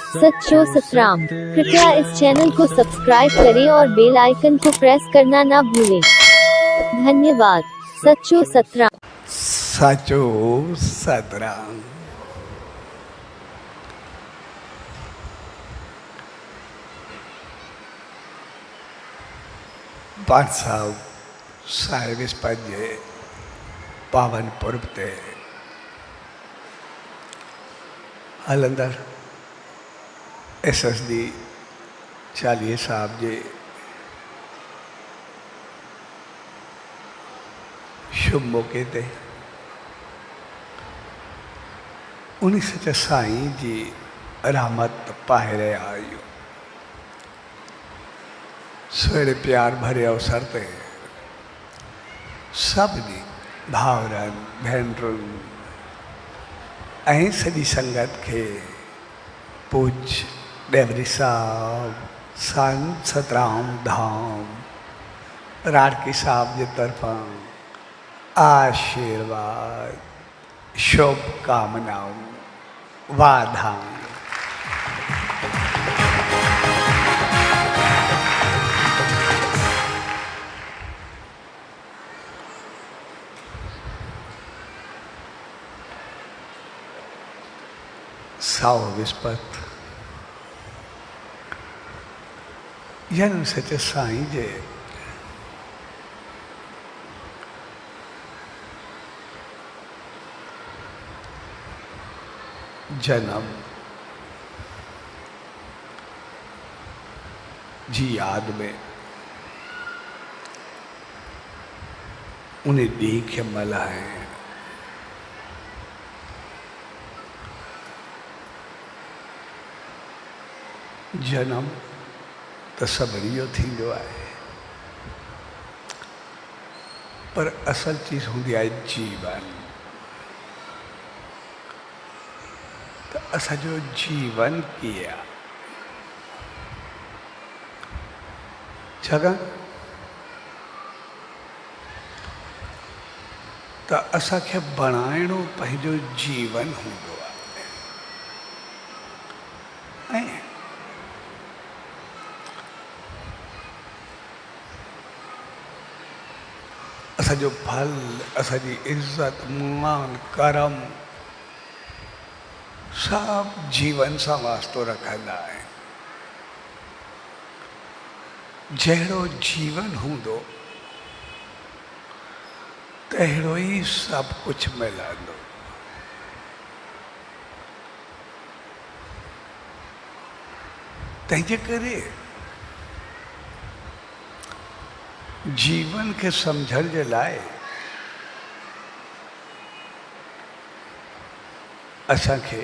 सच्चो सतराम। कृपया इस चैनल को सब्सक्राइब करें और बेल आइकन को प्रेस करना ना भूलें। धन्यवाद। सच्चो सतराम। साचो सतराम। पाठ साहिब विस्पत जे पावन पुरब ते हलंदड़ SSD चालीहे साहब जे शुभ मौके ते उन्हीं सच साईं जी रहमत पाए रहा आहियूं। सवेरे प्यार भरे अवसर ते सभिनी भाउरनि भेनरुनि ऐं सॼी संगत के पूज डेवरी साहब संत सतराम धाम राड़की साहब जे तरफां आशीर्वाद शुभकामनाऊं वाधाऊं। साओ विस्पत जन्म सच साईं जे जन्म जी याद में उन्हें ॾींहुं मल्हाइण जन्म तो सभिनी जो थींदो आहे, पर असल चीज हूंदी आहे जीवन। तो असांजो जीवन कीअं आहे, छाकाणि त असांखे बणाइणो पंहिंजो जीवन हूंदो आहे ऐं असांजो फल, असांजी इज्जत, मान, करम सब जीवन सां वास्तो रखंदा आहिनि। जहिड़ो जीवन हूंदो तहिड़ो ई सब कुछ मिलंदो। तंहिंजे करे जीवन के समझण जे लाइ असांखे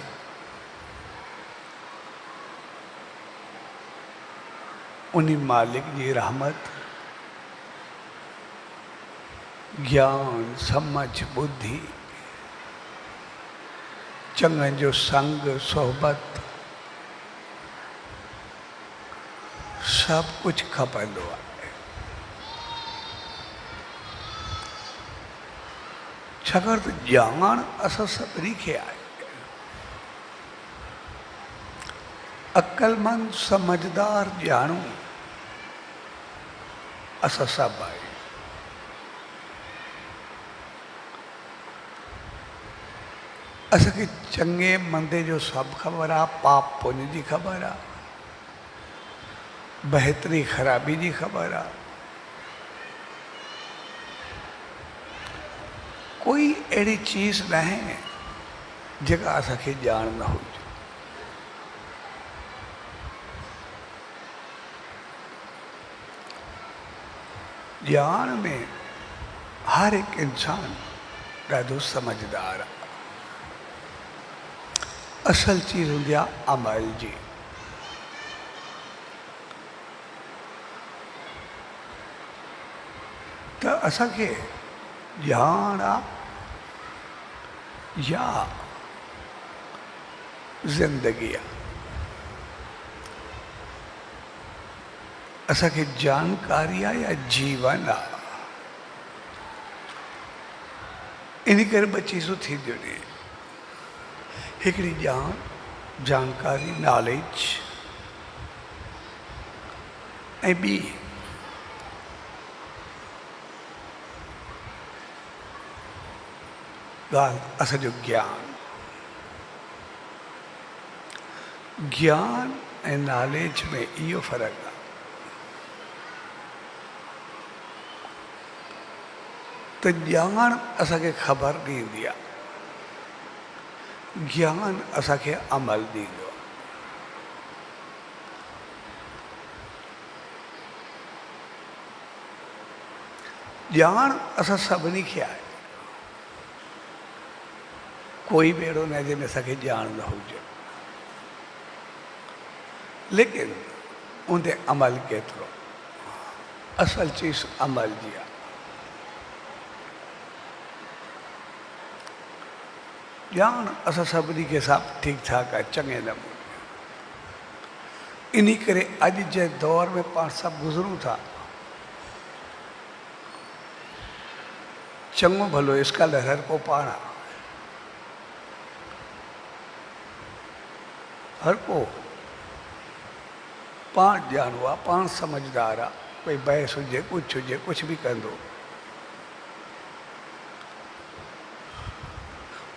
उन्हीं मालिक जी रहमत, ज्ञान, समझ, बुद्धि, चङनि जो संग, सोहबत सब कुछ खपंदो आहे। छाकाणि त ॼाण असां सभिनी खे आहे। अक्लमंद समझदार ॼाणू असां सभु आहियूं। असांखे चङे मंदे जो सभु ख़बर आहे, पाप पुण्य जी ख़बर आहे, बहितरी ख़राबी जी ख़बर आहे। कोई अहिड़ी चीज़ न आहे जेका असांखे ॼाण न हुजे। ॼाण में हर हिकु इंसान ॾाढो समझदार आहे। असल चीज़ हूंदी आहे अमल जी। त असांखे ॼाण आहे या जिंदगी आहे। असांखे जानकारी आहे या जीवन आहे। इन करे ॿ चीज़ूं थींदियूं आहिनि। हिकिड़ी ॼाण जानकारी, नॉलेज ऐं ॿी ॻाल्हि असांजो ज्ञान ऐं नॉलेज में इहो फ़र्क़ु आहे। त ॼाण असांखे ख़बर ॾींदी आहे, ज्ञान असांखे अमल ॾींदो आहे। ॼाण असां सभिनी खे आहे, कोई बि अहिड़ो न आहे जंहिंमें असांखे ॼाण न हुजे, लेकिन उनते अमल केतिरो, असल चीज़ अमल जी आहे। ॼाण असां सभिनी खे सभु ठीकु ठाक आहे, चङे नमूने। इन करे अॼु जे दौर में पाण सभु गुज़रूं था, चङो भलो स्कॉलर हर को पाण आहे, हर को पाण ॼाणो आहे, पाण समझदार आहे, कोई बहस हुजे, कुझु बि कंदो।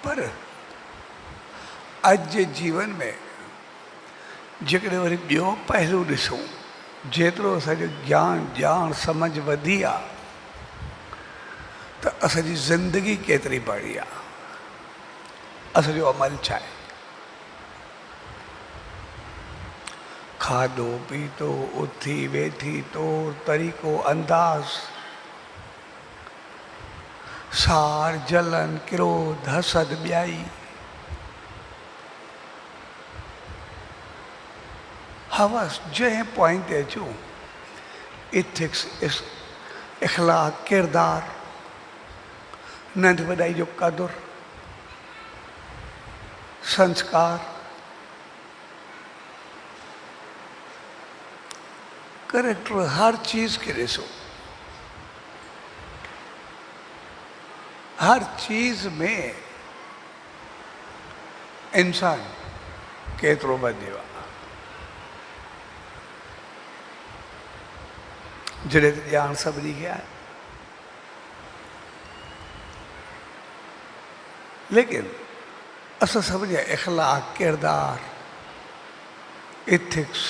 पर अॼु जे जीवन में जेकॾहिं वरी ॿियो पहलू ॾिसूं, जेतिरो असांजो ज्ञान ॼाण समझ वधी आहे, त असांजी ज़िंदगी केतिरी बड़ी आहे, असांजो अमल छा आहे। खाधो पीतो, उथी वेठी, तौर तरीक़ो, अंदाज़, सार, जलन, क्रोध, हसद, ॿियाई, हवस, जंहिं पॉइंट ते अचूं, इथिक्स, इख़लाक़, किरदार, नंढ वॾाई जो क़दुरु, संस्कार, करेक्टर, हर चीज़ खे ॾिसो, हर चीज़ में इंसान केतिरो वधियो आहे। जॾहिं त ॼाण सभिनी खे आहे, लेकिन असां सभिनी जा इख़लाक़, किरदार, इथिक्स,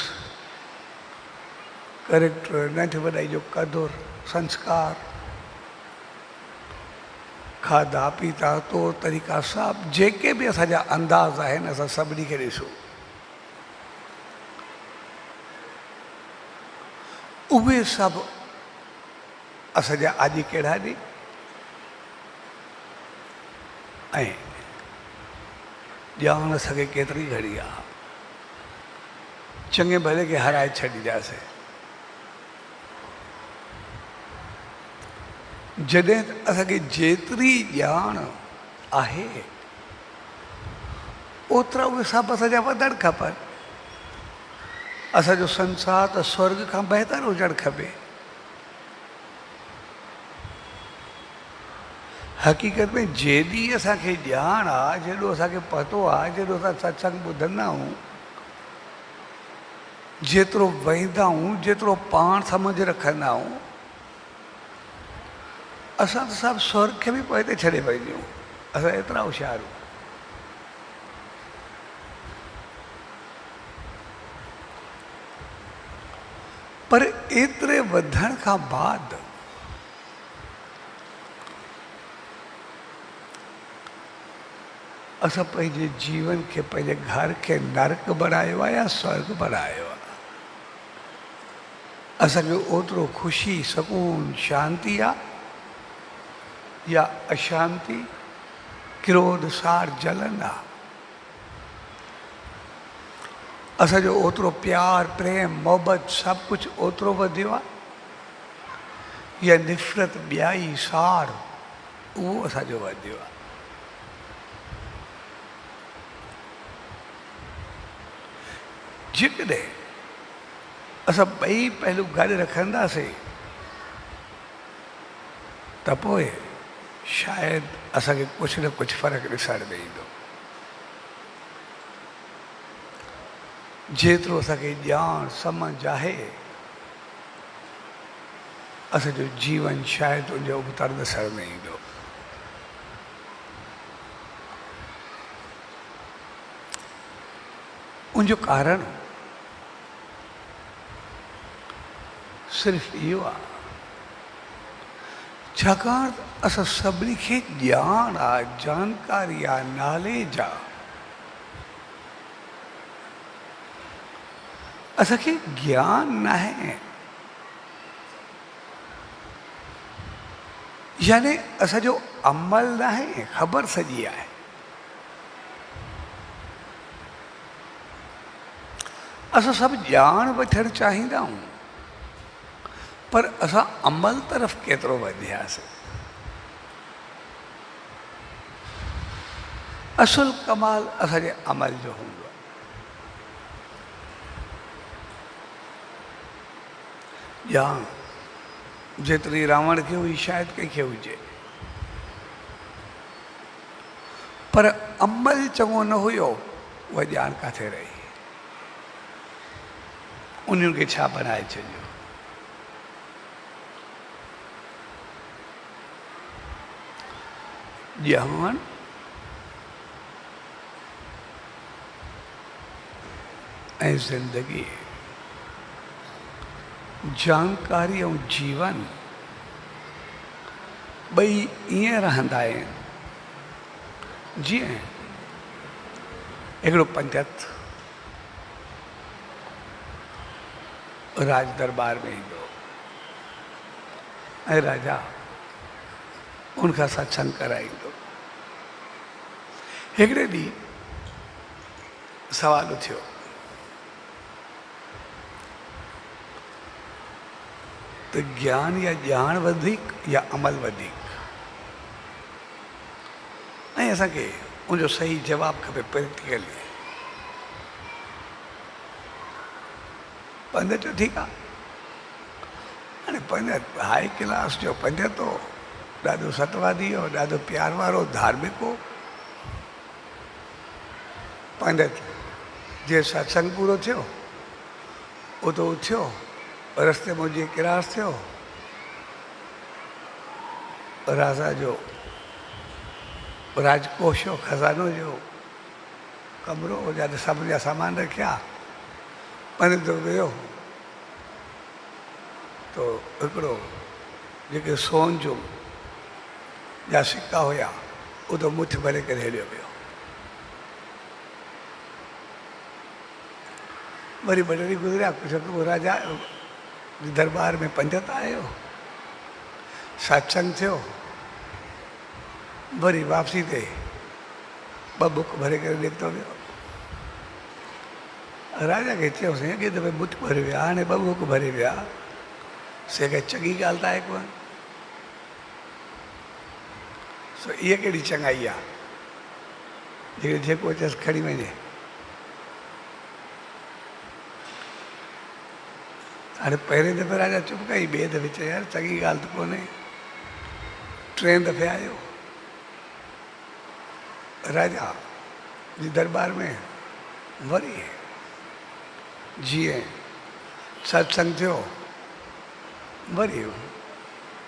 करेक्टर, नंढ वॾाई जो क़दुरु, संस्कार, खाधा पीता, तौर तरीक़ा, सभु जेके बि असांजा अंदाज़ आहिनि, असां सभिनी खे ॾिसूं, उहे सभु असांजा आदि कहिड़ा ॾींहं ऐं ॼाण असांखे केतिरी घड़ी आहे, चङे भले खे हराए छॾींदासीं। जॾहिं असांखे जेतिरी ॼाण आहे, ओतिरा उहे सभु असांजा वधणु खपनि। असांजो संसार त स्वर्ग खां बहितर हुजणु खपे। हक़ीक़त में जेॾी असांखे ॼाण आहे, जेॾो असांखे पतो आहे, जेॾो असां सत्संग ॿुधंदा आहियूं, जेतिरो वेंदा आहियूं, जेतिरो पाण सम्झ रखंदा आहियूं, असां त सभु स्वर्ग खे बि पोइ ते छॾे पवंदा आहियूं। असां एतिरा होशियार आहियूं। पर एतिरे वधण खां बाद असां पंहिंजे जीवन खे, पंहिंजे घर खे नर्क बणायो आहे या स्वर्ग बणायो आहे। असांखे ओतिरो ख़ुशी, सुकून, शांती आहे या अशांति, क्रोध, सार, जलन आहे। असांजो ओतिरो प्यार, प्रेम, मोहबत, सभु कुझु ओतिरो वधियो आहे या निफ़रत, ॿियाई, सार, उहो असांजो वधियो आहे। जेकॾहिं असां ॿई पहलू गॾु रखंदासीं त पोइ शायदि असांखे कुझु न कुझु फ़र्क़ु ॾिसण में ईंदो। जेतिरो असांखे ॼाण सम्झ आहे असांजो जीवन शायदि उनजो उतर ॾिसण में ईंदो। उनजो कारण सिर्फ़ु इहो आहे छाकाणि त असां सभिनी खे ॼाण आहे, जानकारी आहे, नॉलेज आहे। असांखे ज्ञान न आहे, यानी असांजो अमल न आहे, ख़बर सॼी आहे। असां सभु ॼाण वठणु चाहींदा आहियूं, पर असां अमल तरफ़ केतिरो वधियासीं। असुल कमाल असांजे अमल जो हूंदो आहे। ॼाण जेतिरी रावण खे हुई शायदि कंहिंखे हुजे, पर अमल चङो न हुयो, उहा ॼाण किथे रही? उन्हनि खे छा बनाए छॾियो? ॼाण ऐं ज़िंदगी, जानकारी ऐं जीवन ॿई ईअं रहंदा आहिनि जीअं हिकिड़ो पंडित राज दरबार में ईंदो ऐं राजा उनखां सत्संग कराईंदो। हिकिड़े ॾींहुं सवाल उथियो, त ज्ञान या ॼाण वधीक या अमल वधीक? ऐं असांखे उनजो सही जवाबु खपे प्रैक्टिकली। पंडित जो ठीकु आहे, हाणे पंडित हाई क्लास जो पंडित हो, ॾाढो सतवादी हो, ॾाढो प्यार वारो, धार्मिक हो। पंडित जे सत्संग पूरो थियो, उतो उथियो, रस्ते में जीअं क्रॉस थियो, राजा जो राजकोष जो खज़ानो जो कमरो जिते सभिनी जा सामान रखिया, पंडित वियो तो हिकिड़ो जेके सोन जो जा सिक्का हुया उतो मुठ भरे करे हेॾियो वियो। वरी ॿ टे ॾींहं गुज़रिया, कुझु राजा दरबार में पंडित आयो, सत्संग थियो, वरी वापसी ते ॿ बुक भरे करे निकितो वियो। राजा खे चयोसीं अॻे दफ़े मुठ भरे विया, हाणे ॿ बुक भरे विया, से खे चङी ॻाल्हि त आहे कोन। सो इहा कहिड़ी चङाई आहे जेको अचसि खणी वञे? हाणे पहिरें दफ़े राजा चुप कई, ॿिए दफ़े चयो यार चङी ॻाल्हि त कोन्हे। टे दफ़े आयो, राजा जी दरबार में वरी जीअं सत्संग थियो, वरी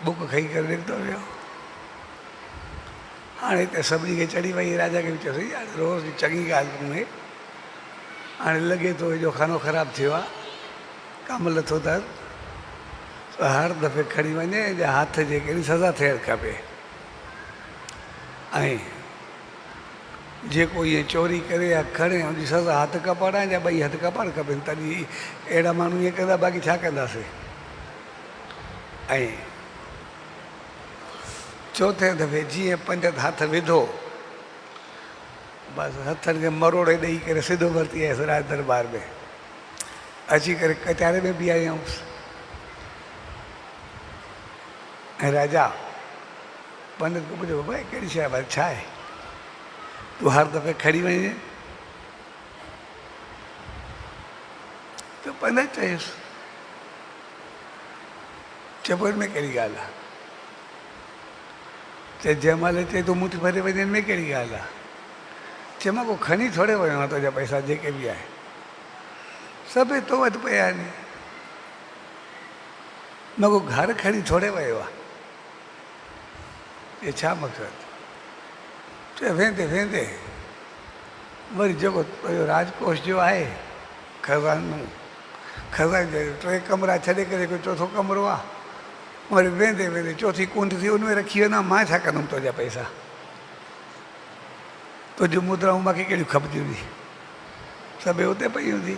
बुक खई करे निकितो वियो। हाणे त सभिनी खे चढ़ी वई, राजा खे बि चयोसीं यार रोज़ चङी ॻाल्हि कोन्हे, हाणे लॻे थो हेॾो खानो ख़राबु थियो आहे, कमु लथो अथसि, हर दफ़े खणी वञे या हथ जे कहिड़ी सज़ा थियणु खपे। ऐं जेको इएं चोरी करे या खणे उनजी सज़ा हथ कपाइण या ॿई हथ कपाइण खपनि, तॾहिं अहिड़ा माण्हू ईअं कंदा, बाक़ी छा कंदासीं। ऐं चौथे दफ़े जीअं पंडित हथ विधो, बसि हथनि खे मरोड़े ॾेई करे सिधो वरिती आयसि राज दरबार में, अची करे कचारे में बि आई हुअसि। ऐं राजा पंडित को पुछो, भाई कहिड़ी शइ आहे, छा आहे तूं हर दफ़े खणी वञे? त पंडित चयुसि, चइबो हिन में कहिड़ी ॻाल्हि आहे? चए जंहिं महिल चए तूं मुठ भरे वञे, हिन में कहिड़ी ॻाल्हि आहे? चए मां को खणी थोरे वियो आहे तुंहिंजा पैसा जेके बि आहे। सभु तो वटि पिया आहिनि। मगो घर खणी थोरे वियो आहे। इहो छा मक़सदु? चए वेंदे वेंदे वरी जेको राजकोष जो आहे खज़ानो, खज़ाने जो 3 कमरा छॾे करे कोई 4थो कमरो आहे, वरी वेंदे वेंदे 4थी कुंड थी उन में रखी वेंदा। मां छा कंदुमि तुंहिंजा पैसा? तुंहिंजूं मुद्राऊं मूंखे कहिड़ियूं खपंदियूं हुई? सभु उते पई हूंदी।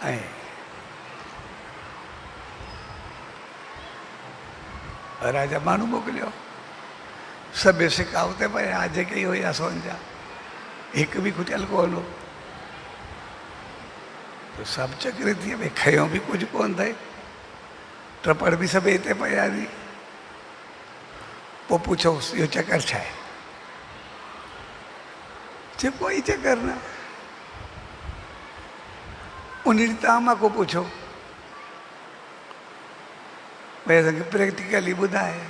ऐं राजा माण्हू मोकिलियो, सभु सिका उते पिया जेके हुया सोन जा, हिकु बि खुटियल कोन हो। तो सभु चकरे थी भई खयो बि कुझु कोन थिए, ट्रपड़ बि सभु हिते पिया नी। पोइ पुछोसि इहो चकर छा आहे? चए कोई चकर न। उन ॾींहुं तव्हां मां को पुछो भई असांखे प्रैक्टिकली ॿुधाए,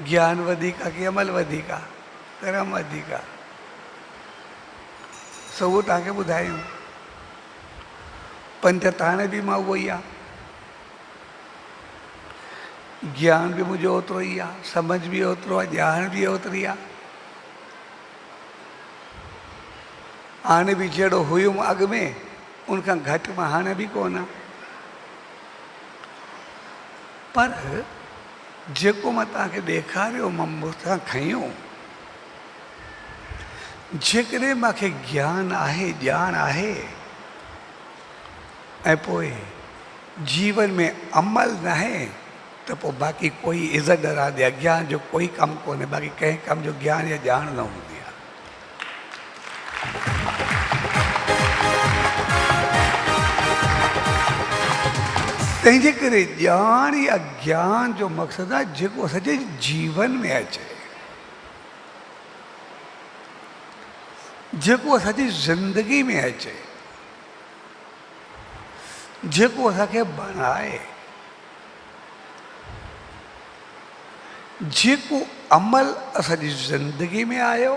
ज्ञान वधीक आहे कि अमल वधीक आहे, कर्म वधीक आहे? सो उहो तव्हांखे ॿुधायूं। पंथ हाणे बि मां उहो ई आहे। ज्ञान बि मुंहिंजो ओतिरो ई आहे, सम्झ बि ओतिरो आहे, ॼाण बि ओतिरी आहे। हाणे बि जहिड़ो हुयुमि अॻु में उनखां घटि मां हाणे बि कोन आहे। पर जेको मां तव्हांखे ॾेखारियो मां मूंखां खयूं, जेकॾहिं मूंखे ज्ञान आहे, ॼाण आहे, ऐं पोइ जीवन में अमल न आहे, त पोइ बाक़ी कोई इज़त ॾराद या ज्ञान जो कोई कमु कोन्हे। बाक़ी कंहिं कम जो ज्ञान या ॼाण न हूंदी आहे। तंहिंजे करे ॼाण या ज्ञान जो मक़सदु आहे जेको असांजे जीवन में अचे, जेको असांजी ज़िंदगी में अचे, जेको असांखे बणाए, जेको अमल असांजी ज़िंदगी में आयो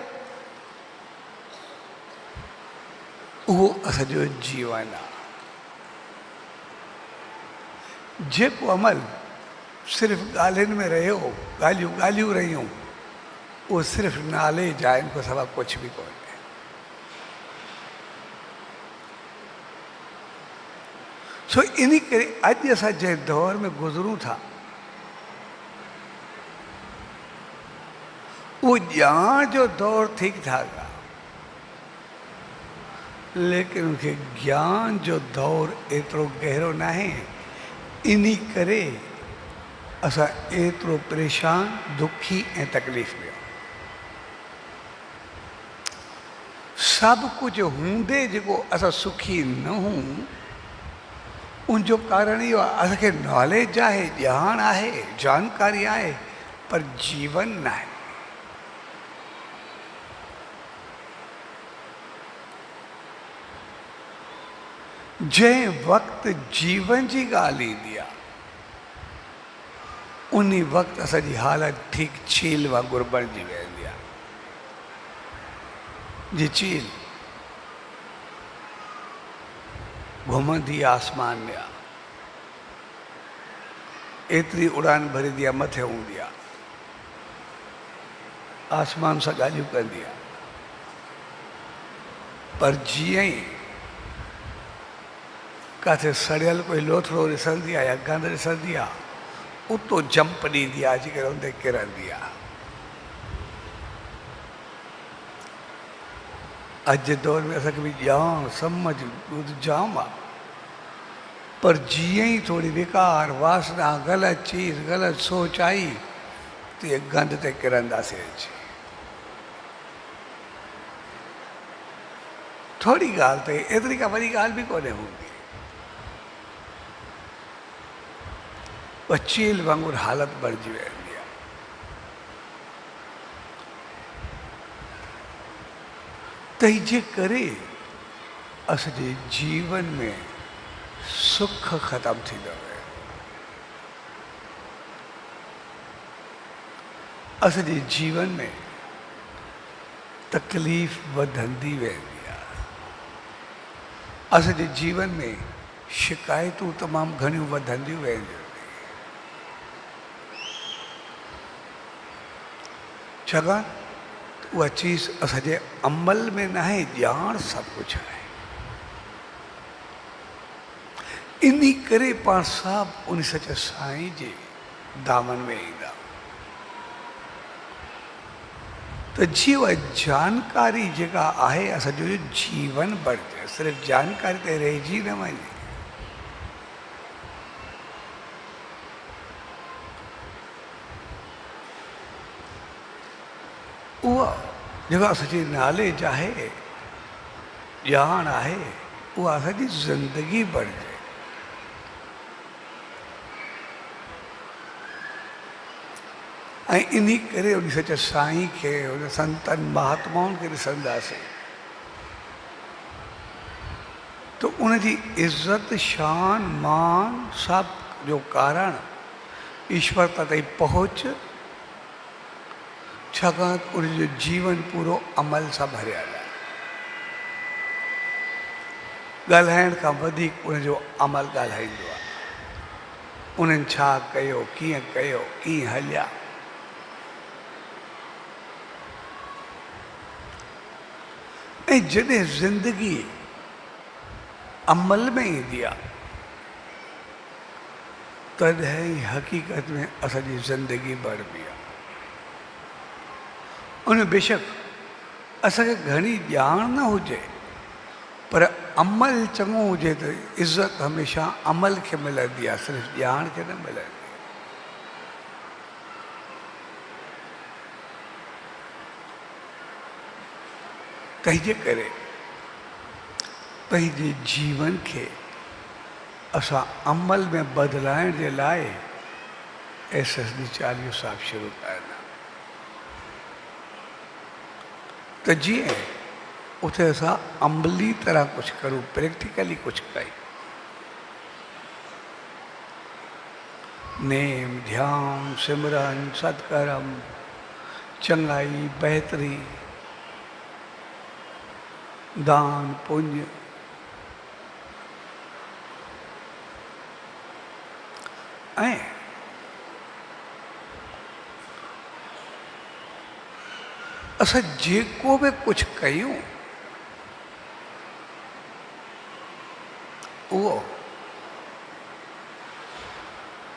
उहो असांजो जीवन आहे। जेको अमल सिर्फ़ु ॻाल्हियुनि में रहियो, ॻाल्हियूं रहियूं, उहो सिर्फ़ु नाले जा आहिनि, को सवाइ कुझु बि कोन्हे। सो इन करे अॼु असां जंहिं दौर में गुज़रूं था उहो ॼाण जो दौर ठीकु ठाक आहे, लेकिन उनखे ज्ञान जो दौर एतिरो गहरो न आहे। इन करे असां एतिरो परेशान, दुखी ऐं तकलीफ़ में। सभु कुझु हूंदे जेको असां सुखी न हूं, उनजो कारण इहो आहे असांखे नॉलेज आहे, ॼाण आहे, जानकारी आहे, पर जीवन न आहे। जंहिं वक़्तु जीवन जी ॻाल्हि ईंदी आहे उन वक़्तु असांजी हालत ठीकु चील वांगुरु बणिजी वेंदी आहे। जी चील घुमंदी आसमान में आहे, एतिरी उड़ान भरींदी आहे, मथे हूंदी आहे, आसमान सां ॻाल्हियूं कंदी आहे, पर जीअं ई किथे सड़ियल कोई लोथड़ो ॾिसंदी आहे या गंद ॾिसंदी आहे, उतो जंप ॾींदी आहे, अची करे उते किरंदी आहे। अॼु जे दौर में असांखे बि ॼाण सम्झ जाम आहे, पर जीअं ई थोरी विकार, वासना, ग़लति चीज़, ग़लति सोच आई त इहे गंद ते किरंदासीं अची। थोरी ॻाल्हि ते एतिरी का वॾी ॻाल्हि बि कोन्हे हूंदी, चील वांगुरु हालत बणिजी वेंदी आहे। तंहिंजे करे असांजे जीवन में सुख ख़तमु थींदो आहे, असांजे जीवन में तकलीफ़ वधंदी वेंदी आहे। असांजे जीवन में शिकायतूं तमामु घणियूं वधंदियूं वेंदियूं। छाकाणि उहा चीज़ असांजे अमल में न आहे, ॼाण सभु कुझु आहे। इन करे पाण सभु उन सच्चे साईं जे दामन में ईंदा। त जीअं उहा जानकारी जेका आहे असांजो जीवन बणिजे, सिर्फ़ु जानकारी ते रहिजी न वञे। उहा जेका असांजी नॉलेज आहे, ॼाण आहे, उहा असांजी ज़िंदगी बणिजे। ऐं इन करे उन सच्चे साईं खे, उन संतनि महात्माउनि खे ॾिसंदासीं तो उनजी इज़त शान मान सभु जो कारण ईश्वरता ताईं पहुच, छाकाणि उनजो जीवन पूरो अमल सां भरियल आहे। ॻाल्हाइण खां वधीक उनजो अमल ॻाल्हाईंदो आहे। उन्हनि छा कयो, कीअं हलिया। ऐं जॾहिं ज़िंदगी अमल में ईंदी आहे तॾहिं ई हक़ीक़त में असांजी ज़िंदगी बढ़बी आहे। उन बेशक असांखे घणी ॼाण न हुजे, पर अमल चङो हुजे त इज़त हमेशह अमल खे मिलंदी आहे, सिर्फ़ु ॼाण खे न मिलंदी। तंहिंजे करे पंहिंजे जीवन खे असां अमल में बदिलाइण जे लाइ SSD 40 साहब शुरू कया त जीअं उते असां अमली तरह कुझु करूं, प्रैक्टिकली कुझु कयूं। नेम, ध्यान, सिमरन, सत्कर्म, चङाई, बहितरी, दान, पुण्य, ऐं असां जेको बि कुझु कयूं उहो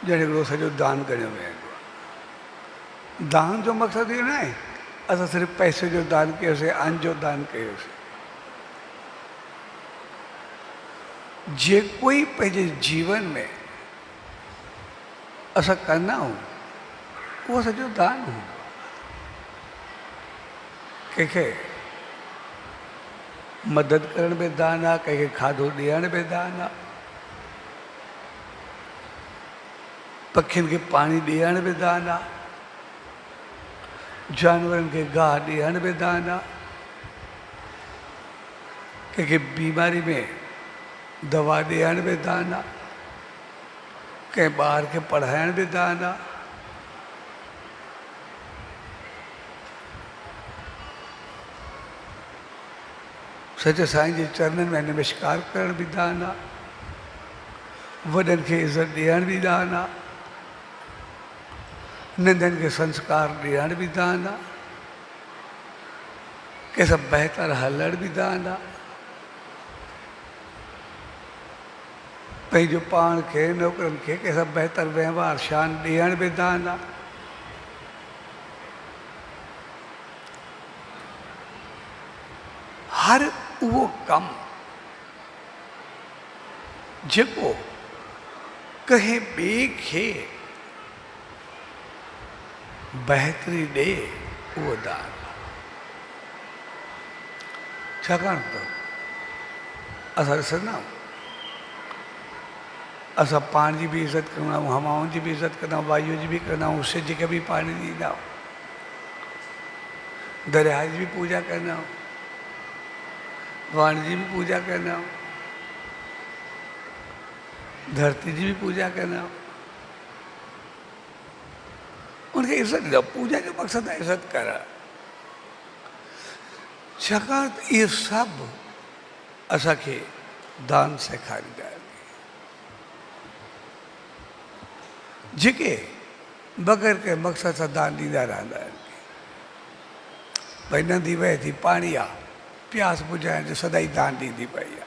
ॼण हिकिड़ो सॼो दान कयो वेंदो आहे। दान जो मक़सदु इहो न आहे असां सिर्फ़ु पैसे जो दान कयोसीं, अन्न जो दान कयोसीं। जेको ई पंहिंजे जीवन में असां कंदा आहियूं उहो सॼो दान हूंदो आहे। कंहिंखे मदद करण में दान आहे, कंहिंखे खाधो ॾियण में दान आहे, पखियुनि खे पाणी ॾियण में दान आहे, जानवरनि खे गाह ॾियण में दान आहे, कंहिंखे बीमारी में दवा ॾियण में दान आहे, कंहिं ॿार खे पढ़ाइण में दान आहे। सच्चे साईं जे चरणनि में नमस्कार करण बि दान आहे। वॾनि खे इज़त ॾियण बि दान आहे। नंढनि खे संस्कार ॾियण बि दान आहे। कंहिंसां बहितर हलण बि दान आहे। पंहिंजो पाण खे, नौकरनि खे कंहिंसां बहितर व्यवहार शान ॾियण बि दान आहे। हर उहो कमु जेको कंहिं ॿिए खे बहितरी ॾे उहो दान आहे। छाकाणि त असां ॾिसंदा आहियूं असां पाण जी बि इज़त कंदा आहियूं, हवाउनि जी बि इज़त कंदा आहियूं, वायु जी बि कंदा आहियूं, सिज खे बि पाणी ॾींदा आहियूं, दरिया जी बि पूॼा कंदा आहियूं, वण जी भी पूजा करना हो, धरती जी भी पूजा करना हो। उनके इज्जत दो। पूजा जो मकसद है इज्जत करा। छाकाणि इहे सभु असांखे दान सेखारी जाएगी, जेके बग़ैर के मक़सद सां दान ॾींदा रहंदा आहिनि। भई नदी वहे थी, पाणी आहे, प्यास बुझाइण जो सदाई दान ॾींदी पई आहे।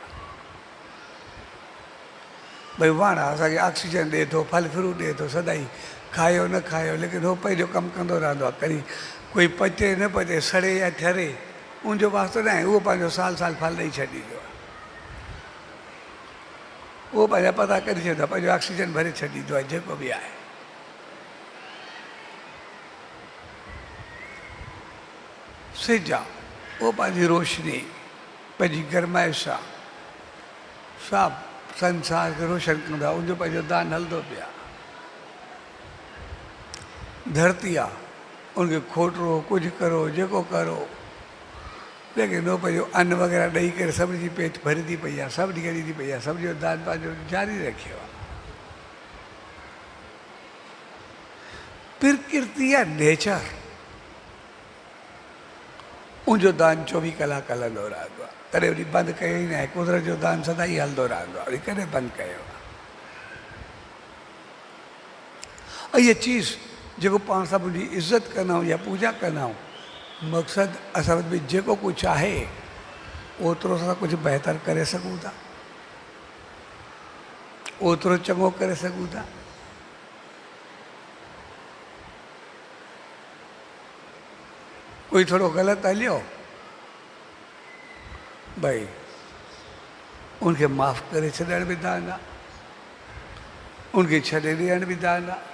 भई वण आहे, असांखे ऑक्सीजन ॾिए थो, फल फ्रूट ॾिए थो, सदाई खायो न खायो, लेकिन उहो पंहिंजो कमु कंदो रहंदो आहे। कॾहिं कोई पचे न पचे, सड़े या ठरे, उनजो वास्तो न आहे, उहो पंहिंजो साल साल फल ॾेई छॾींदो आहे। उहो पंहिंजा पता करे छॾींदो आहे, पंहिंजो ऑक्सीजन भरे छॾींदो आहे, जेको बि आहे। सिज आहे, उहो पंहिंजी रोशनी, पंहिंजी गरमाइश सां सभु संसार खे रोशन कंदो आहे, उनजो पंहिंजो दान हलंदो पिया। धरती आहे, उनखे खोटरो कुझु करो, जेको करो, लेकिन उहो पंहिंजो अन्न वग़ैरह ॾेई करे सभिनी जी पेट भरींदी पई आहे, सभिनी खे ॾींदी पई आहे, सभिनी जो दान पंहिंजो जारी रखियो आहे। प्रकृति आहे, नेचर, उनजो दान 24 कलाक हलंदो रहंदो आहे, कॾहिं वरी बंदि कयो ई न आहे। कुदरत जो दान सदाई हलंदो रहंदो आहे, वरी कॾहिं बंदि कयो आहे। ऐं इहा चीज़ जेको पाण सभु जी इज़त कंदा आहियूं या पूजा कंदा आहियूं, मक़सदु असां वटि बि जेको कुझु आहे ओतिरो असां कुझु बहितर करे सघूं था, ओतिरो चङो करे सघूं था। कोई थोरो ग़लति हलियो, भई उनखे माफ़ करे छॾण बि दान आहे, उनखे छॾे ॾियण बि दान आहे,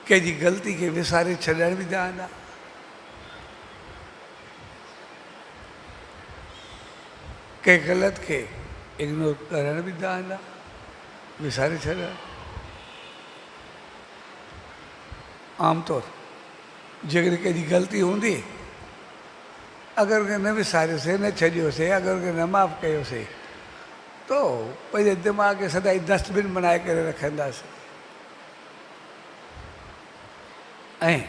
कंहिंजी ग़लती खे विसारे छॾण बि दान आहे। कंहिं ग़लति खे इग्नोर करण बि दान आहे, विसारे छॾण। आमतौर जेकॾहिं कंहिंजी ग़लती हूंदी, अगरि उनखे न विसारियोसीं, न छॾियोसीं, अगरि उनखे न माफ़ कयोसीं, तो पंहिंजे दिमाग़ खे सदाई डस्टबिन बनाए करे रखंदासीं। ऐं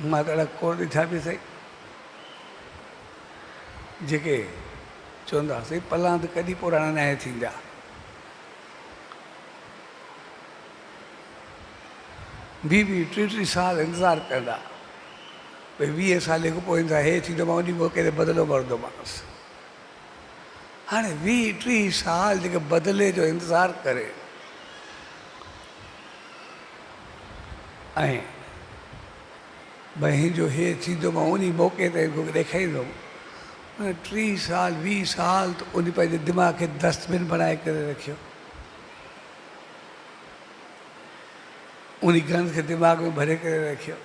मां ॾाढा कोड़ ॾिठा बि सही, जेके चवंदासीं पलांद कॾहिं पुराणा न थींदा। ॿी 20-30 साल इंतज़ारु कंदा, भई 20 साले खां पोइ इंतज़ारु हे थींदो, मां उन मौक़े ते बदिलो वठंदोमांसि। हाणे 20-30 साल जेके बदिले जो इंतज़ारु करे ऐं भई जो हे थींदो, मां उन मौक़े ते ॾेखारींदुमि, 30 साल 20 साल त उन पंहिंजे दिमाग़ खे डस्टबिन बनाए करे रखियो, उन गंद खे दिमाग़ में भरे करे रखियो,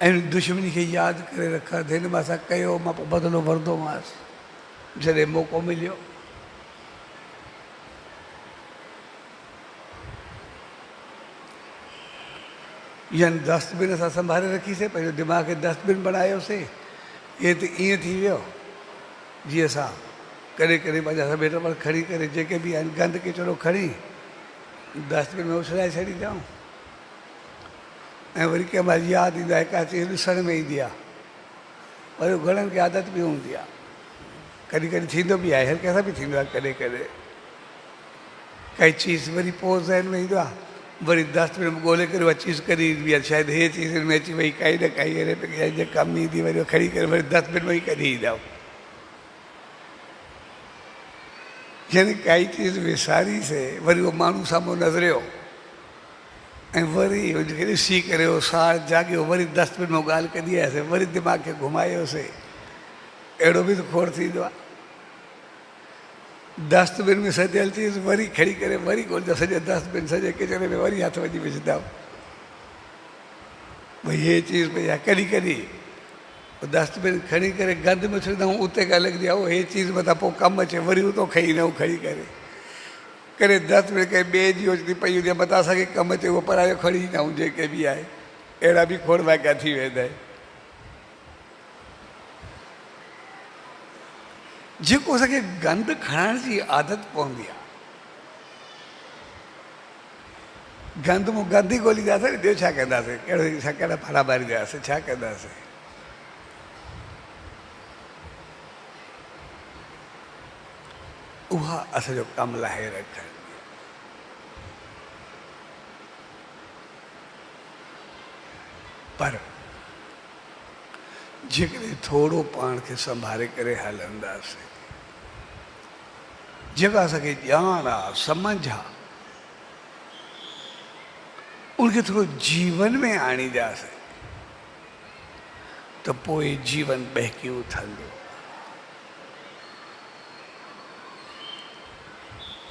ऐं दुश्मनी खे यादि करे रखा, हिन मां असां कयो, मां पोइ बदिलो वठंदोमांसि जॾहिं मौक़ो मिलियो। यानी डस्टबिन असां संभाले रखीसीं, पंहिंजो दिमाग़ खे डस्टबिन बनायोसीं। इहे त ईअं थी वियो जीअं असां कॾहिं कॾहिं पंहिंजा सभेट पर खणी करे जेके बि आहिनि गंद किचिरो खणी डस्टबिन में उछलाए छॾींदा आहियूं, ऐं वरी कंहिं महिल यादि ईंदो आहे, का चीज़ ॾिसण में ईंदी आहे, वरी घणनि खे आदत बि हूंदी आहे, कॾहिं कॾहिं थींदो बि आहे, हर कंहिंसां बि थींदो आहे कॾहिं कॾहिं। काई चीज़ वरी पोइ ज़हन में ईंदो आहे, वरी डस्टबिन में ॻोल्हे करे उहा चीज़ कढी ईंदी आहे, शायदि हे चीज़ में अची वई, काई न काई अहिड़े जे कमु ईंदी, वरी खणी करे वरी डस्टबिन में ई कढी ईंदा। यानी काई चीज़ विसारीसीं, वरी उहो माण्हू साम्हूं नज़रियो ऐं वरी हुनखे ॾिसी करे उहो साह जाॻियो, वरी डस्टबिन में ॻाल्हि कढी आयासीं, वरी दिमाग़ खे घुमायोसीं। अहिड़ो बि त खोड़ थींदो आहे। डस्टबिन में सॼियल चीज़ वरी खणी करे वरी ॻोल्हींदा, सॼो डस्टबिन सॼे किचरे में वरी हथु वञी विझंदा, भई हे चीज़ पई आहे। कॾहिं कॾहिं डस्टबिन खणी करे गंद में छॾींदा आहियूं, उते का लॻंदी आहे, हे चीज़ मथां पोइ कमु अचे, वरी उतो खणी ईंदा आहियूं खणी करे। कॾहिं डस्टबिन कंहिं ॿिए जी हुजे पई हुजे, मथां असांखे कमु अचे, उहो परायो खणी ईंदा आहियूं जेके बि आहे। अहिड़ा बि खोड़ वाक़िया थी वेंदा आहिनि। जेको असांखे गंद खणण जी आदत पवंदी आहे, गंद मूं गंद ई ॻोल्हींदासीं, ॿियो छा कंदासीं? कहिड़ा फाड़ा मारींदासीं, छा कंदासीं? उहा असांजो कमु लाहे रखनि। पर जेकॾहिं थोरो पाण खे संभाले करे हलंदासीं, जेका असांखे ॼाण आहे, सम्झ आहे, उनखे थोरो जीवन में आणींदासीं त पोइ जीवन बहकी उथंदो,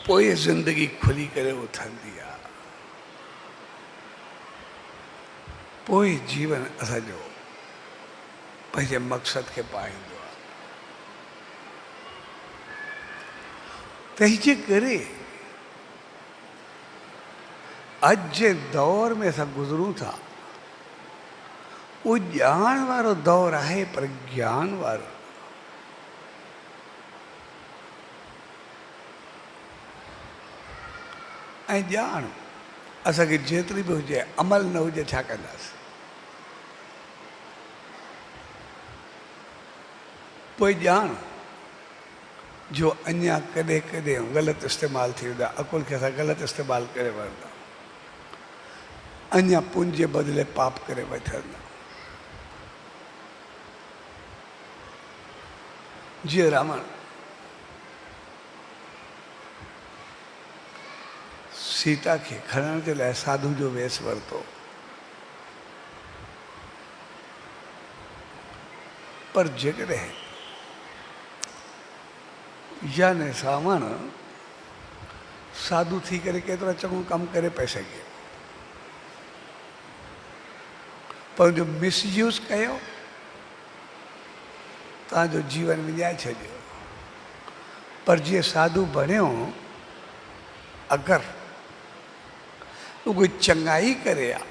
पोइ ज़िंदगी खुली करे उथंदी आहे, पोइ जीवन असांजो पंहिंजे मक़सद खे पाईंदो आहे। तंहिंजे करे अॼु जे दौर में असां गुज़रूं था, उहो ॼाण वारो दौरु आहे, पर ज्ञान वारो। ऐं ॼाण असांखे जेतिरी बि हुजे, अमल न हुजे, छा कंदासीं? पोइ ॼाण जो अञा कॾहिं कॾहिं ग़लति इस्तेमालु थी वेंदो आहे, अकुल खे असां ग़लति इस्तेमालु करे वठंदा, अञा पुण्य जे बदिले पाप करे वठंदा। जीअं रावण सीता खे खणण जे लाइ साधू जो वेश वरितो, पर जेकॾहिं याने रावण साधू थी करे केतिरा चङो कमु करे पए सघे, पर जो मिसयूज़ कयो, तव्हांजो जीवन विञाए छॾियो। पर जीअं साधू बणियो, अगरि उहो चङाई करे आहे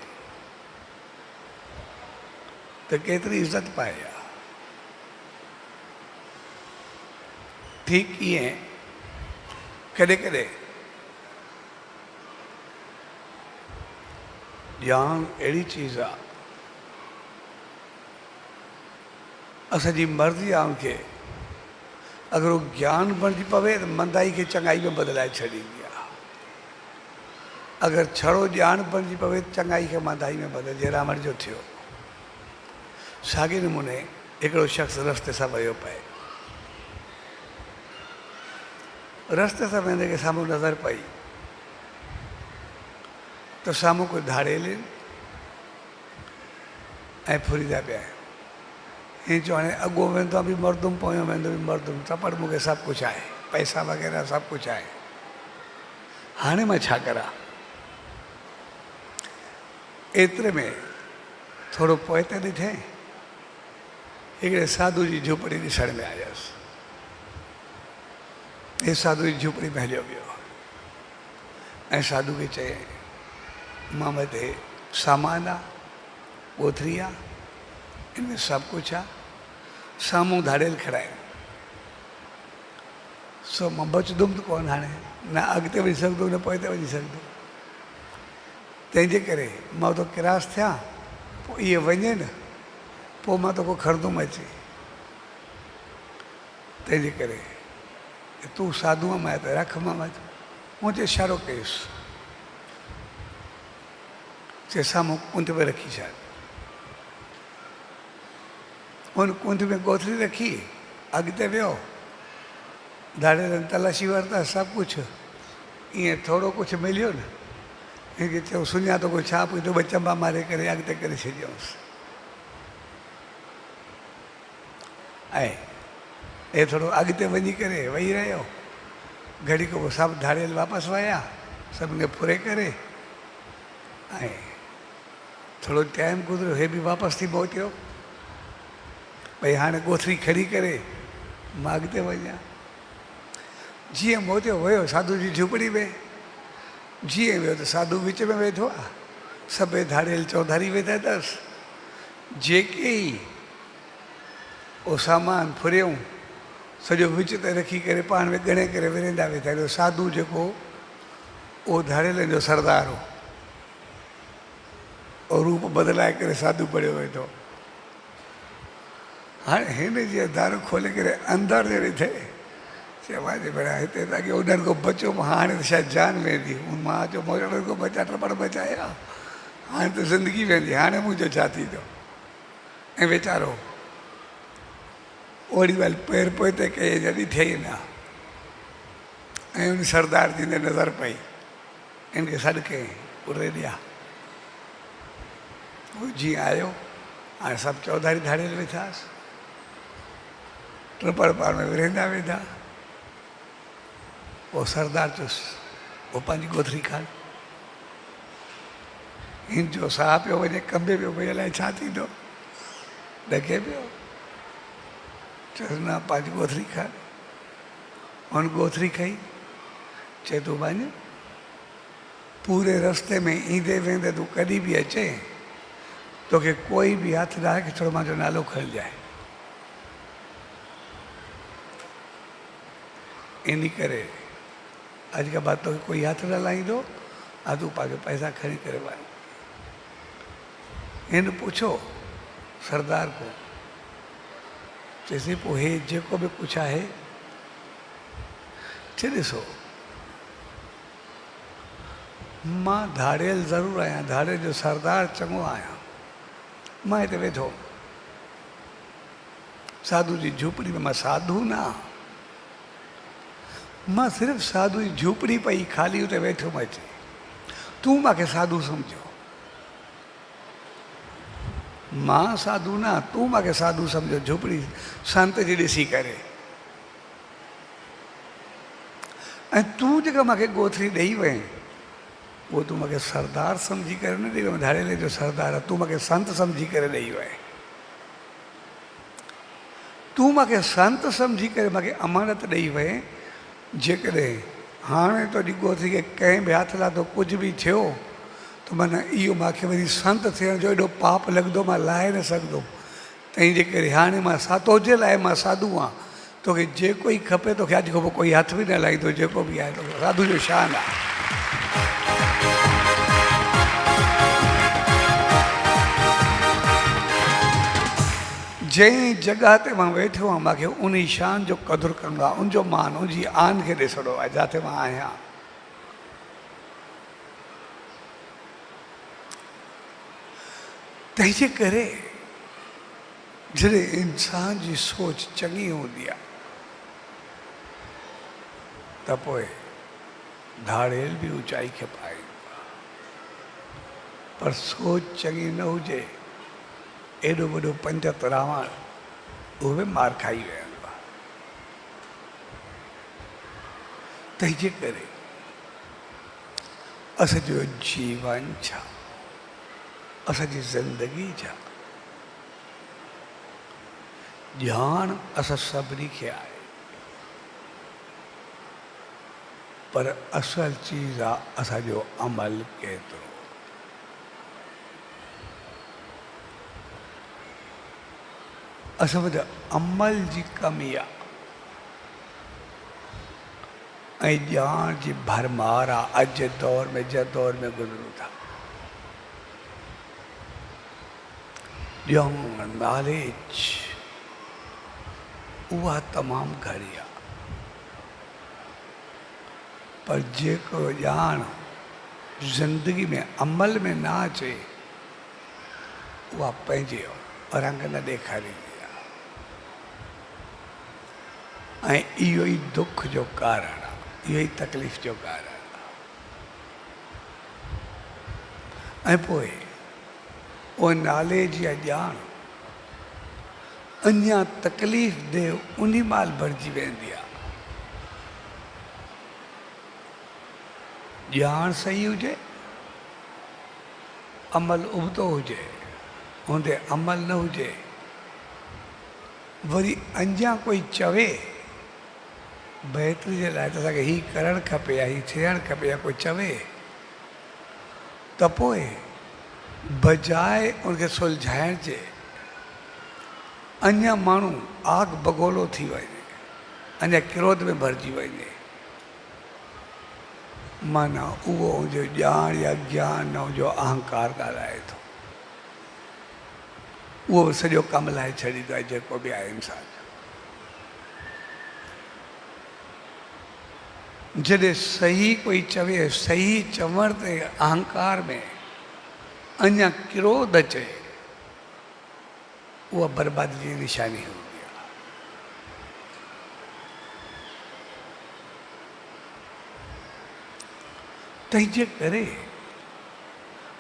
त केतिरी इज़त पाए आहे। ठीकु ईअं कॾहिं कॾहिं ॼाण अहिड़ी चीज़ आहे, असांजी मर्ज़ी आहे उनखे, अगरि उहो ज्ञान बणिजी पवे त मंदाई खे चङाई में बदिलाए छॾींदी आहे। अगरि छड़ो ॼाण बणिजी पवे त चङाई खे मंदाई में बदिले, जीअं रावण जो थियो। साॻे नमूने हिकिड़ो शख़्स रस्ते सां वियो पए, रस्ते सां वेंदे खे साम्हूं नज़र पई त साम्हूं कोई धाड़ेल ऐं फुरीदा पिया। हीअं चयो हाणे अॻो वेंदो बि मर्दुमि, पोयों वेंदो बि मर्दुमि, चपड़ मूंखे सभु कुझु आहे, पैसा वग़ैरह सभु कुझु आहे, हाणे मां छा करां? एतिरे में थोरो पोइ त ॾिठे, हिकिड़े साधू जी झूपड़ी ॾिसण में आयसि। हे साधू जी झूपड़ी में हलियो वियो ऐं साधू खे चई, मां वटि सामान आहे, ॻोथरी आहे, इनमें सभु कुझु आहे, साम्हूं धाड़ेल खड़ाए, सो मां बचंदुमि त कोन, हाणे न अॻिते वञी सघंदो न पोइ ते वञी सघंदो। तंहिंजे करे मां तो किरास थियां, पोइ इहे वञे न, पोइ मां तोखे खणंदुमि अची। तंहिंजे करे तूं साधूअ मां त रख, मां मूं ते इशारो कयुसि, चए साम्हूं कुंड में रखी छॾ। हुन कुंड में ॻोथरी रखी, अॻिते वियो, धाड़ेलनि तलाशी वरिता, सभु कुझु, ईअं थोरो कुझु मिलियो न, हिनखे चयो सुञातो को छा पुछो, ॿ चंबा मारे करे अॻिते करे छॾियऊंसि। ऐं हे थोरो अॻिते वञी करे वेही रहियो, घड़ी को पोइ सभु धाड़ेल वापसि विया, सभिनि खे फुरे करे, ऐं थोरो टाइम गुज़रियो, हे बि वापसि थी पहुचियो, भई हाणे ॻोथरी खणी करे मां अॻिते वञा। जीअं मोटियो वियो साधू जी झूपड़ी में, जीअं वियो त साधू विच में वेठो आहे, सभई धाड़ेल चौधारी वेठा अथसि। जेके ई उहो सामान फुरियऊं सॼो विच ते रखी करे पाण में ॻणे करे विरंदा वेठा, साधू जेको उहो धाड़ेलनि जो सरदार हो, और रूप बदलाए करे साधु पड़ियो हुए तो हाँ हिन जी दार खोले करे अंदर जड़ी थे चवाजे बड़ा हिते ताकि उन्हनि को बचो हाणे तो शायद जान वेंदी उन मां जो मोजड़ को बचा टपड़ बचाया हाणे तो ज़िंदगी वेंदी हाणे मुंहिंजो छा थींदो ऐं वीचारो ओड़ी वाल पैर पोइते कई जॾहिं थिए न ऐं उन सरदार जी ने नज़र पई इनके सॾु कई उरे ॾिया वो जीअं आयो हाणे सभु चौधारी धाड़ियल वेठासीं ट्रिपड़ पार में विरंदा वेंदा वो सरदार चुस वो पंहिंजी गोथरी खान हिन जो साह पियो वञे कंबे पियो भई अलाए छा थींदो ॾके पियो चयोसि न पंहिंजी गोथरी खान हुन गोथरी खाई चए तूं वञ पूरे रस्ते में ईंदे वेंदे तूं कॾहिं बि अचे तोखे कोई बि हथ न आहे की थोरो मुंहिंजो नालो खणी जाए इन करे अॼु खां बाद तोखे कोई हथ न लाहींदो हा तूं पंहिंजो पैसा खणी करे वञ हिन पुछो सरदार को चइसि पोइ हे जेको बि कुझु आहे चए ॾिसो मां धाड़ियल ज़रूरु आहियां धाड़े जो सरदार चङो आहियां मां हिते वेठो साधू जी झूपड़ी में मां साधू न मां सिर्फ़ु साधू जी झूपड़ी पई ख़ाली उते वेठो मां अचे तूं मूंखे साधू सम्झो मां साधू न तूं मूंखे साधू सम्झो झूपड़ी संत जी ॾिसी करे ऐं तूं जेका मूंखे गोथरी ॾेई वएं वो तूं मूंखे सरदार सम्झी करे न ॾेई वएं धाड़ेले जो सरदार आहे तूं मूंखे संत सम्झी करे ॾेई वएं तूं मूंखे संत सम्झी करे मूंखे अमानत ॾेई वएं जेकॾहिं हाणे तुंहिंजी गोथरी खे कंहिं बि हथ लाथो कुझु बि थियो त माना इहो मूंखे वरी संत थियण जो एॾो पाप लॻंदो मां लाहे न सघंदुमि तंहिंजे करे हाणे मां तुंहिंजे लाइ मां साधू आहियां तोखे जेको ई खपे तोखे अॼु खां पोइ कोई हथ बि न लाहींदो जेको बि आहे तोखे साधू जो शान आहे जंहिं जॻह ते मां वेठो आहियां मूंखे उन शान जो क़दुरु करिणो आहे उनजो मान उनजी आन खे ॾिसणो आहे जिते मां आहियां तंहिंजे करे जॾहिं इंसान जी सोच चङी हूंदी आहे त पोइ धाड़ेल बि ऊचाई खे पाए पर सोच चङी न हुजे एॾो वॾो पंडित रावण उहो बि मार खाई वियो आहे तंहिंजे करे असांजो जीवन छा असांजी ज़िंदगी छा ॼाण असां सभिनी खे आहे पर असल चीज़ आहे असांजो अमल केतिरो असां वटि अमल जी कमी आहे ऐं ॼाण जी भरमार आहे अॼु दौर में जंहिं दौर में गुज़रूं था ॼाण नॉलेज उहा तमामु घणी आहे पर जेको ॼाण ज़िंदगी में अमल में न अचे उहा पंहिंजे रंग न ॾेखारींदी आहे ऐं इहो ई दुख जो कारण आहे इहो ई तकलीफ़ जो कारण आहे ऐं पोइ उहो नॉलेज या ॼाण अञा तकलीफ़ दे उन महिल भरिजी वेंदी आहे ॼाण सही हुजे अमल उबतो हुजे हूंदे अमल न हुजे वरी अञा कोई चवे बहितरी जे लाइ त असांखे हीउ करणु खपे या हीउ थियणु खपे या कोई चवे त पोइ बजाए उनखे सुलझाइण जे अञा माण्हू आग बगोलो थी वञे अञा क्रोध में भरिजी वञे माना उहो हुनजो ॼाण या ज्ञान न हुनजो अहंकार ॻाल्हाए थो उहो सॼो कमु लाहे छॾींदो आहे जेको बि आहे इंसानु। जॾहिं सही कोई चवे, सही चवण ते अहंकार में अञा क्रोध अचे, उहा बर्बादी जी निशानी हूंदी आहे। तंहिंजे करे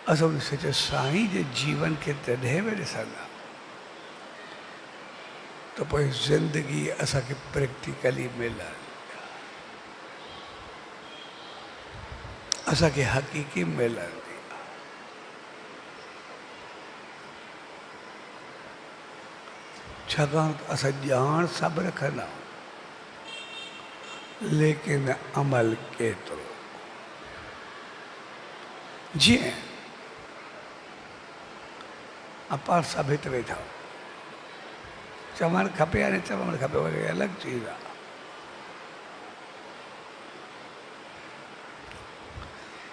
असां उन सचे साईं जे जीवन खे तॾहिं बि ॾिसंदा त पोइ ज़िंदगी असांखे प्रैक्टिकली मिलंदी, असांखे हक़ीक़ी मिलंदी। छाकाणि त असां ॼाण सभु रखंदा आहियूं, लेकिन अमल केतिरो। जीअं अपार साबित वेठा चवणु खपे या न चवणु खपे, वरी अलॻि चीज़ आहे।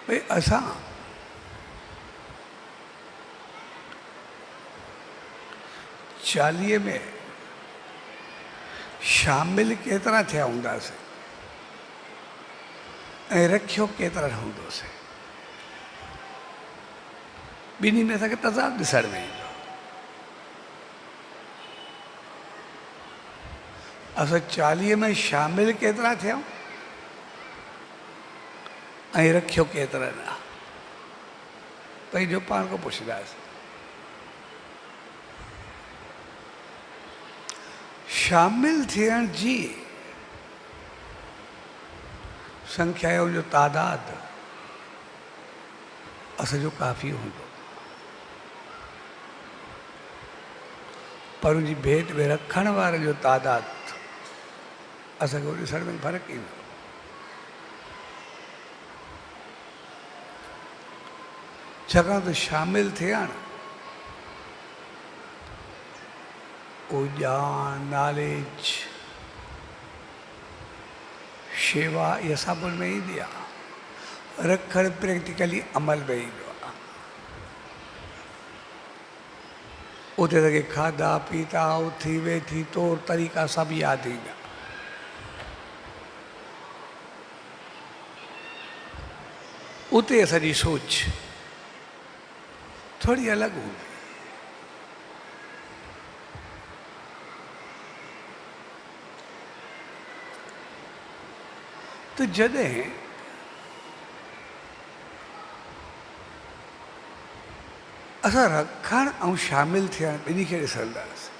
भई असां चालीहे में शामिल केतिरा थिया हूंदासीं ऐं रखियो केतिरा हूंदोसीं, ॿिन्ही में असांखे तज़ाद ॾिसण में ईंदो। असां चालीहे में शामिल केतिरा थिया ऐं रखियो केतिरा न, पंहिंजो पाण खां पुछंदासीं। शामिल थियण जी संख्या जो तादाद असांजो काफ़ी हूंदो, पर उनजी भेट में रखण वारनि जो तादाद असांखे ॾिसण में फ़र्क़ु ईंदो। छाकाणि त शामिल थियण उहो ॼाण, नॉलेज, शेवा इहा सभु में ईंदी आहे। रखण प्रैक्टिकली अमल में ईंदो आहे। उते असांखे खाधा पीता, उथी वेठी, तौर तरीक़ा सभु यादि ईंदा। उते असांजी सोच थोड़ी अलॻि हूंदी। तो जॾहिं असां रखण ऐं शामिल थियण ॿिन्ही खे ॾिसंदासीं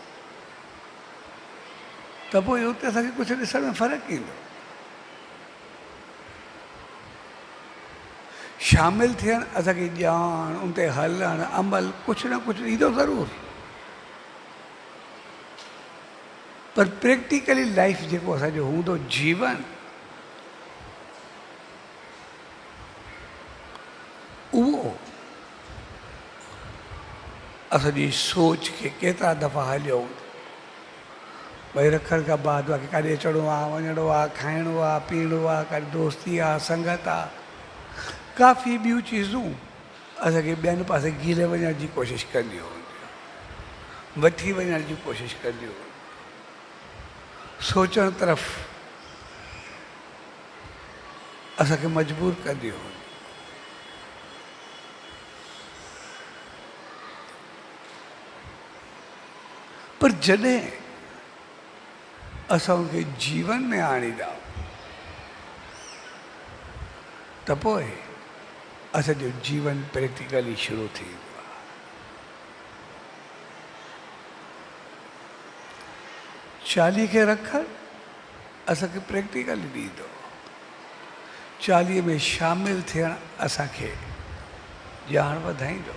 त पोइ उते असांखे कुझु ॾिसण में फ़र्क़ु ईंदो। शामिल थियण असांखे ॼाण, उन ते हलणु, अमल, कुझु न कुझु ईंदो ज़रूरु, पर प्रैक्टिकली लाइफ जेको असांजो हूंदो, जीवन, उहो असांजी सोच खे केतिरा दफ़ा हलियो हूंदो। भई रखण खां बाद बाक़ी काॾे अचिणो आहे, वञिणो आहे, खाइणो आहे, पीअणो आहे, काॾे दोस्ती आहे, संगत आहे, काफ़ी ॿियूं चीज़ूं असांखे ॿियनि पासे गीले वञण जी कोशिशि कंदियूं हूंदियूं, वठी वञण जी कोशिशि कंदियूं हूंदियूं, सोचण तरफ़ असांखे मजबूर कंदियूं हूंदियूं। पर जॾहिं असां उनखे जीवन में आणींदा त पोइ असांजो जीवन प्रैक्टिकली शुरू थी वेंदो आहे। चालीहे खे रखणु असांखे प्रैक्टिकली ॾींदो, चालीहे में शामिल थियणु असांखे ॼाण वधाईंदो,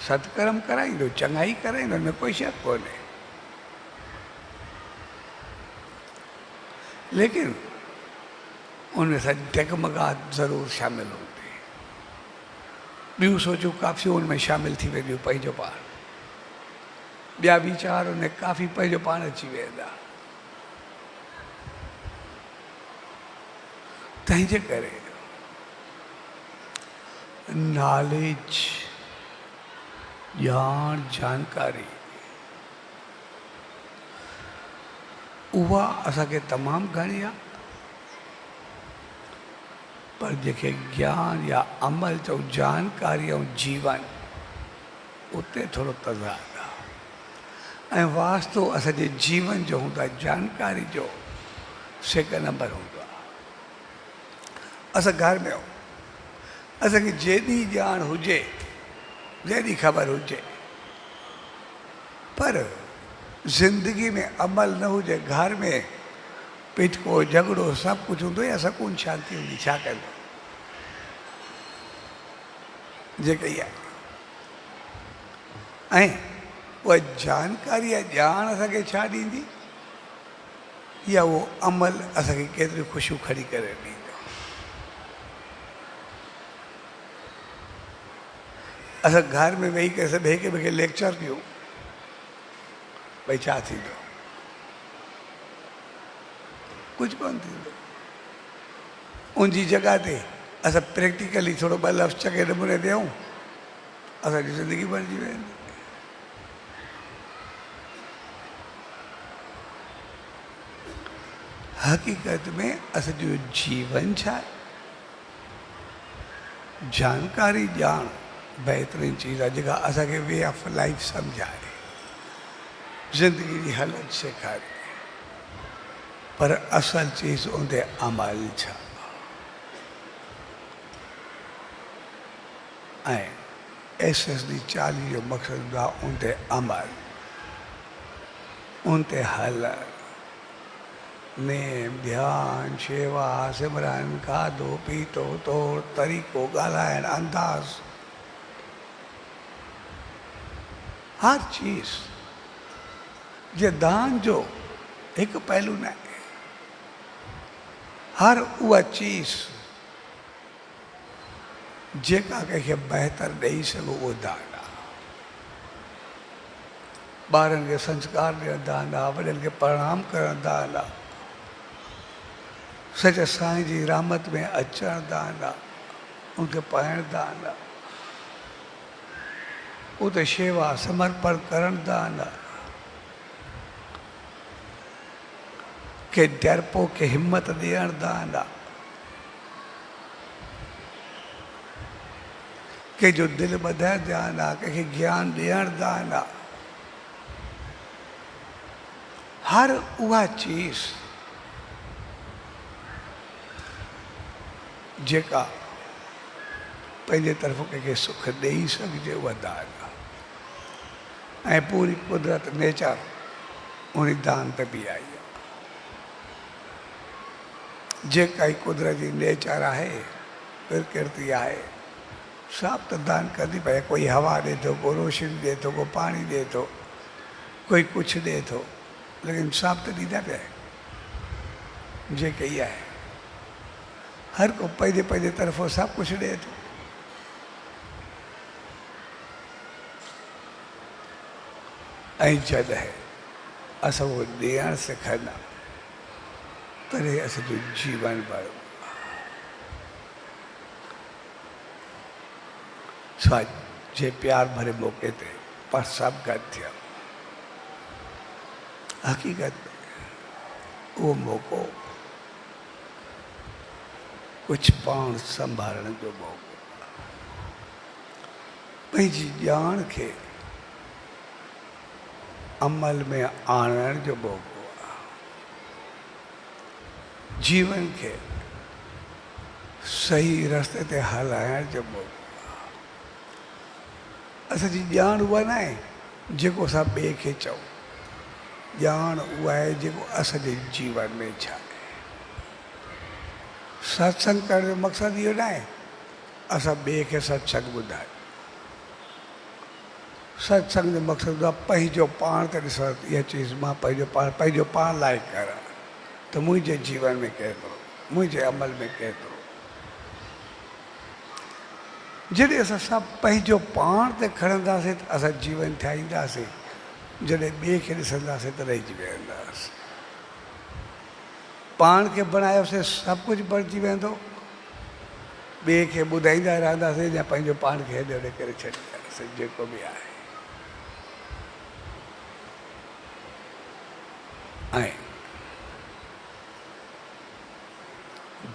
सत्कर्म कराईंदो, चङाई कराईंदो, हिन में कोई शक कोन्हे। लेकिन उनमें सां डगमगाहट ज़रूरु शामिल हूंदी। ॿियूं सोचूं काफ़ी उनमें शामिल थी वेंदियूं, पंहिंजो पाण, ॿिया वीचार उन काफ़ी पंहिंजो पाण अची वेंदा। तंहिंजे करे नॉलेज, ॼाण, जानकारी उहा असांखे तमामु घणी आहे, पर जेके ज्ञान या अमल चऊं, जानकारी ऐं जीवन, उते थोरो तज़ाद आहे। ऐं वास्तो असांजे जीवन जो हूंदो आहे, जानकारी जो सेकंड नंबर हूंदो आहे। असां घर में आहियूं, असांखे जेॾी ॼाण हुजे, जेॾी ख़बर हुजे, पर ज़िंदगी में अमल न हुजे, घर में पिटको झगड़ो सभु कुझु हूंदो या सकून शांती हूंदी, छा कंदो? जेके इहा ऐं उहा जानकारी या ॼाण असांखे छा ॾींदी, या उहो अमल असांखे केतिरियूं ख़ुशियूं खणी करे ॾींदो? असां घर में वेही करे ॿिए खे लेक्चर कयूं, भई छा थींदो? कुझु कोन थींदो। उनजी जॻह ते असां प्रैक्टिकली थोरो ॿ लफ़्ज़ चङे नमूने ॾियूं, असांजी ज़िंदगी बणिजी वेंदी। हक़ीक़त में असांजो जीवन छा आहे? जानकारी ॼाण बहितरीन चीज़ आहे जेका असांखे वे ऑफ लाइफ सम्झाए, ज़िंदगी जी हालत सेखारे, पर असल चीज़ उनते अमल छा? ऐं SSD 40 जो मक़सदु हूंदो आहे उनते अमल, उनते हल, नेम, ध्यान, शेवा, सिमरन, खाधो पीतो, तौर तरीक़ो, ॻाल्हाइण, अंदाज़, हर चीज़। जे दान जो हिकु पहलू न आहे, हर उहा चीज़ जेका कंहिंखे बहितर ॾेई सघो उहो दान आहे। ॿारनि खे संस्कार ॾियणु दान आहे, वॾनि खे प्रणाम करणु दान आहे, सच साईं जी रहमत में अचणु दान आहे, उनखे पाइणु दान आहे, उते शेवा समर्पण करणु दान आहे, के डरपोक खे हिम्मत ॾियणु दान आहे, कंहिंजो दिलि ॿधाइणु दान आहे, कंहिंखे ज्ञान ॾियणु दान आहे। हर उहा चीज़ जेका पंहिंजे तरफ़ कंहिंखे सुख ॾेई सघिजे उहा दान आहे। ऐं पूरी कुदरत नेचर उन दान ते बि आई आहे। जेका ई कुदरत जी नेचर आहे, प्रकृति आहे, सभु त दान कंदी पए। कोई हवा ॾिए थो, कोई रोशनी ॾिए थो, कोई पाणी ॾिए थो, कोई कुझु ॾिए थो, लेकिन सभु त ॾींदा पिया। जेके ई आहे, हर को पंहिंजे पंहिंजे तरफ़ो सभु कुझु ॾिए थो। ऐं जॾहिं असां उहो ॾियणु सिखंदा, तॾहिं असांजो जीवन बणो। जे प्यार भरे मौक़े ते पर सभु गॾु थिया। हक़ीक़त में उहो मौक़ो कुझु पाण संभालण जो मौक़ो, पंहिंजी ॼाण खे अमल में आणण जो मौक़ो आहे, जीवन खे सही रस्ते ते हलाइण जो मौक़ो। असांजी ॼाण उहा न आहे जेको असां ॿिए खे चऊं, ॼाण उहा आहे जेको असांजे जीवन में छा आहे। सत्संग करण जो मक़सदु इहो न आहे असां ॿिए खे सत्संग ॿुधायूं। सत्संग जो मक़सदु आहे पंहिंजो पाण ते ॾिसणु, इहा चीज़ मां पंहिंजो पाण लाइक़ कयां त मुंहिंजे जीवन में केतिरो, मुंहिंजे अमल में केतिरो। जॾहिं असां सभु पंहिंजो पाण ते खणंदासीं त असां जीवन ठाहींदासीं। जॾहिं ॿिए खे ॾिसंदासीं त रहिजी वेंदासीं। पाण खे बणायोसीं सभु कुझु बणिजी वेंदो। ॿिए खे ॿुधाईंदा रहंदासीं या पंहिंजो पाण खे हेॾे होॾे करे छॾींदासीं। जेको बि आहे ऐं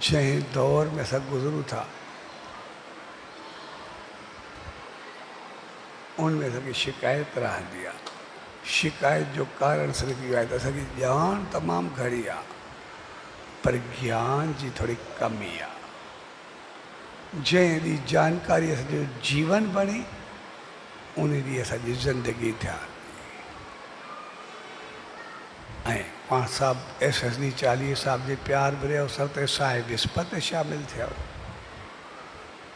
जंहिं दौर में असां गुज़रूं था उनमें असांखे शिकायत रहंदी आहे। शिकायत जो कारण सिर्फ़ु इहो आहे त असांजी ॼाण तमामु घणी आहे पर ज्ञान जी थोड़ी कमी आहे। जंहिं ॾींहुं जानकारी असांजो जीवन बणी उन ॾींहुं असांजी ज़िंदगी थियणु ऐं पाण साहिबु SS डी 40 साहिब जे प्यार भरे अवसर ते साहिब विस्पत शामिल थिया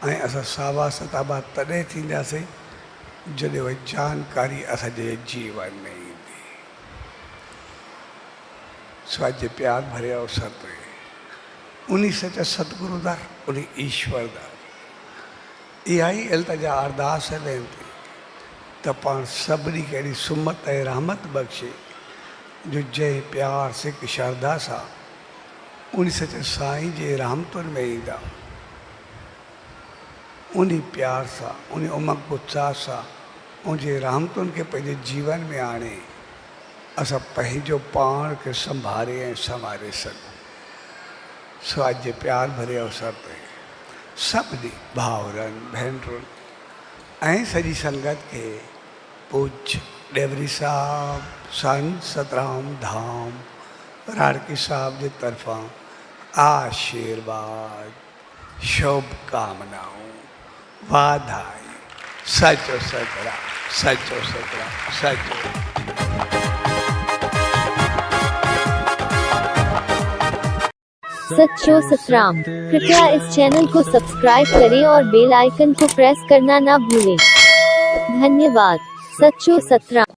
ऐं असां सावा सताबा तॾहिं थींदासीं जॾहिं उहा जानकारी असांजे जीवन में ईंदी। सो अॼु जे प्यार भरे अवसर ते उन सच सतगुरु दर उन ईश्वर दर इहा ई इल्तिजा अरदास ॾियनि थी त पाण सभिनी खे अहिड़ी सुमत ऐं रहमत बख़्शे जो जंहिं प्यार सिक श्रद्धा सां उन सच साईं जे रहमतुनि में ईंदा उन प्यार सां उन उमंग उत्साह सां उन जे रहमतुनि खे पंहिंजे जीवन में आणे असां पंहिंजो पाण खे संभाले ऐं संवारे सघूं। सो अॼु जे प्यार भरे अवसर ते सभिनी भाउरनि भेनरुनि ऐं सॼी संगत खे पूज्य डेवरी साहब संत सतराम धाम राड़की साहब जे तरफां आशीर्वाद शुभकामनाऊं वाधाई। सचो सतराम सचो सतराम सचो। सच्चो सतराम। कृपया इस चैनल को सब्सक्राइब करें और बेल आइकन को प्रेस करना ना भूलें। धन्यवाद। सच्चो सतराम।